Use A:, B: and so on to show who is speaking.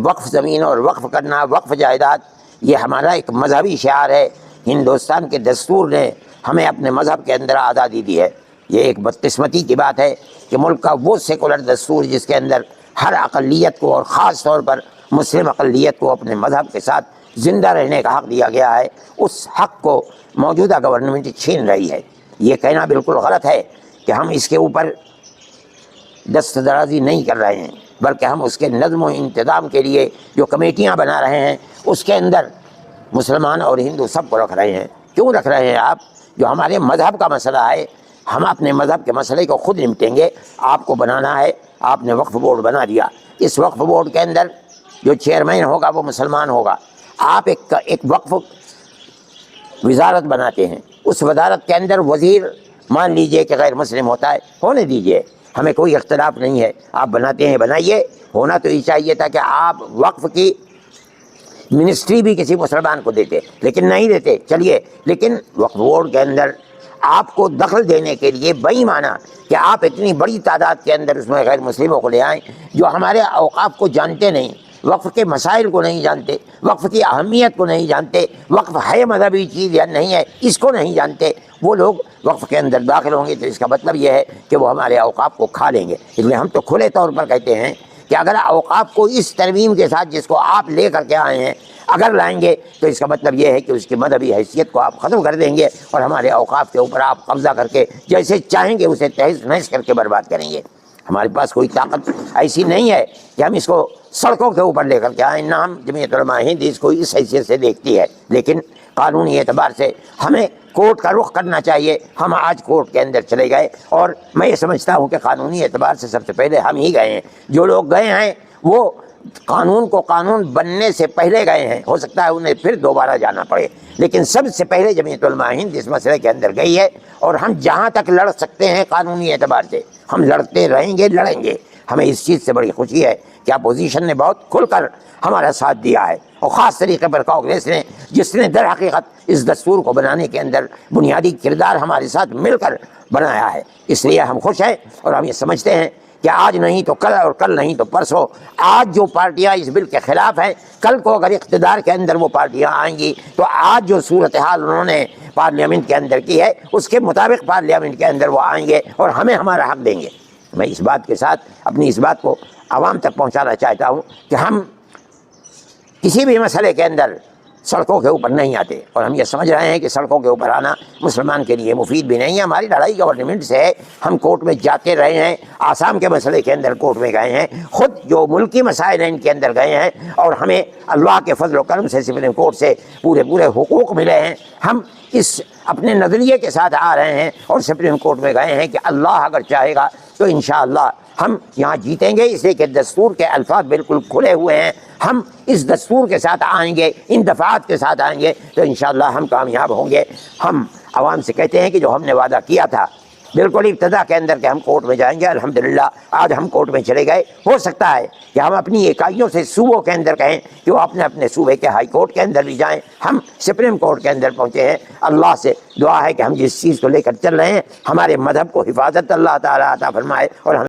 A: وقف زمین اور وقف کرنا، وقف جائیداد، یہ ہمارا ایک مذہبی شعار ہے۔ ہندوستان کے دستور نے ہمیں اپنے مذہب کے اندر آزادی دی ہے۔ یہ ایک بدقسمتی کی بات ہے کہ ملک کا وہ سیکولر دستور جس کے اندر ہر اقلیت کو اور خاص طور پر مسلم اقلیت کو اپنے مذہب کے ساتھ زندہ رہنے کا حق دیا گیا ہے، اس حق کو موجودہ گورنمنٹ چھین رہی ہے۔ یہ کہنا بالکل غلط ہے کہ ہم اس کے اوپر دست درازی نہیں کر رہے ہیں، بلکہ ہم اس کے نظم و انتظام کے لیے جو کمیٹیاں بنا رہے ہیں اس کے اندر مسلمان اور ہندو سب کو رکھ رہے ہیں۔ کیوں رکھ رہے ہیں آپ؟ جو ہمارے مذہب کا مسئلہ ہے، ہم اپنے مذہب کے مسئلے کو خود نمٹیں گے۔ آپ کو بنانا ہے، آپ نے وقف بورڈ بنا دیا، اس وقف بورڈ کے اندر جو چیئرمین ہوگا وہ مسلمان ہوگا۔ آپ ایک وقف وزارت بناتے ہیں، اس وزارت کے اندر وزیر مان لیجئے کہ غیر مسلم ہوتا ہے، ہونے دیجئے، ہمیں کوئی اختلاف نہیں ہے۔ آپ بناتے ہیں بنائیے، ہونا تو یہ چاہیے تھا کہ آپ وقف کی منسٹری بھی کسی مسلمان کو دیتے، لیکن نہیں دیتے۔ چلیے، لیکن وقف بورڈ کے اندر آپ کو دخل دینے کے لیے بئی معنی کہ آپ اتنی بڑی تعداد کے اندر اس میں غیر مسلموں کو لے آئیں جو ہمارے اوقاف کو جانتے نہیں، وقف کے مسائل کو نہیں جانتے، وقف کی اہمیت کو نہیں جانتے، وقف ہے مذہبی چیز یا نہیں ہے اس کو نہیں جانتے، وہ لوگ وقف کے اندر داخل ہوں گے تو اس کا مطلب یہ ہے کہ وہ ہمارے اوقاف کو کھا لیں گے۔ اس لیے ہم تو کھلے طور پر کہتے ہیں کہ اگر اوقاف کو اس ترمیم کے ساتھ جس کو آپ لے کر کے آئے ہیں اگر لائیں گے تو اس کا مطلب یہ ہے کہ اس کی مذہبی حیثیت کو آپ ختم کر دیں گے اور ہمارے اوقاف کے اوپر آپ قبضہ کر کے جیسے چاہیں گے اسے تہز نہز کر کے برباد کریں گے۔ ہمارے پاس کوئی طاقت ایسی نہیں ہے کہ ہم اس کو سڑکوں کے اوپر لے کر کے آئیں، نہ ہم جمعیت علماء ہند اس کو اس حیثیت سے دیکھتی ہے، لیکن قانونی اعتبار سے ہمیں کورٹ کا رخ کرنا چاہیے۔ ہم آج کورٹ کے اندر چلے گئے اور میں یہ سمجھتا ہوں کہ قانونی اعتبار سے سب سے پہلے ہم ہی گئے ہیں۔ جو لوگ گئے ہیں وہ قانون کو قانون بننے سے پہلے گئے ہیں، ہو سکتا ہے انہیں پھر دوبارہ جانا پڑے، لیکن سب سے پہلے جمعیت علماء ہند اس مسئلے کے اندر گئی ہے، اور ہم جہاں تک لڑ سکتے ہیں قانونی اعتبار سے ہم لڑتے رہیں گے، لڑیں گے۔ ہمیں اس چیز سے بڑی خوشی ہے کہ اپوزیشن نے بہت کھل کر ہمارا ساتھ دیا ہے، اور خاص طریقے پر کانگریس نے، جس نے در حقیقت اس دستور کو بنانے کے اندر بنیادی کردار ہمارے ساتھ مل کر بنایا ہے۔ اس لیے ہم خوش ہیں، اور ہم یہ سمجھتے ہیں کہ آج نہیں تو کل، اور کل نہیں تو پرسوں، آج جو پارٹیاں اس بل کے خلاف ہیں، کل کو اگر اقتدار کے اندر وہ پارٹیاں آئیں گی تو آج جو صورتحال انہوں نے پارلیمنٹ کے اندر کی ہے اس کے مطابق پارلیمنٹ کے اندر وہ آئیں گے اور ہمیں ہمارا حق دیں گے۔ میں اس بات کے ساتھ اپنی اس بات کو عوام تک پہنچانا چاہتا ہوں کہ ہم کسی بھی مسئلے کے اندر سڑکوں کے اوپر نہیں آتے، اور ہم یہ سمجھ رہے ہیں کہ سڑکوں کے اوپر آنا مسلمان کے لیے مفید بھی نہیں ہے۔ ہماری لڑائی گورنمنٹ سے ہے، ہم کورٹ میں جاتے رہے ہیں، آسام کے مسئلے کے اندر کورٹ میں گئے ہیں، خود جو ملکی مسائل ہیں ان کے اندر گئے ہیں، اور ہمیں اللہ کے فضل و کرم سے سپریم کورٹ سے پورے حقوق ملے ہیں۔ ہم اس اپنے نظریے کے ساتھ آ رہے ہیں اور سپریم کورٹ میں گئے ہیں کہ اللہ اگر چاہے گا تو انشاءاللہ ہم یہاں جیتیں گے، اس لیے کہ دستور کے الفاظ بالکل کھلے ہوئے ہیں۔ ہم اس دستور کے ساتھ آئیں گے، ان دفعات کے ساتھ آئیں گے تو انشاءاللہ ہم کامیاب ہوں گے۔ ہم عوام سے کہتے ہیں کہ جو ہم نے وعدہ کیا تھا بالکل ابتدا کے اندر کہ ہم کورٹ میں جائیں گے، الحمدللہ آج ہم کورٹ میں چلے گئے۔ ہو سکتا ہے کہ ہم اپنی اکائیوں سے صوبوں کے اندر کہیں کہ وہ اپنے اپنے صوبے کے ہائی کورٹ کے اندر بھی جائیں، ہم سپریم کورٹ کے اندر پہنچے ہیں۔ اللہ سے دعا ہے کہ ہم جس چیز کو لے کر چل رہے ہیں ہمارے مذہب کو حفاظت اللہ تعالیٰ عطا فرمائے، اور ہم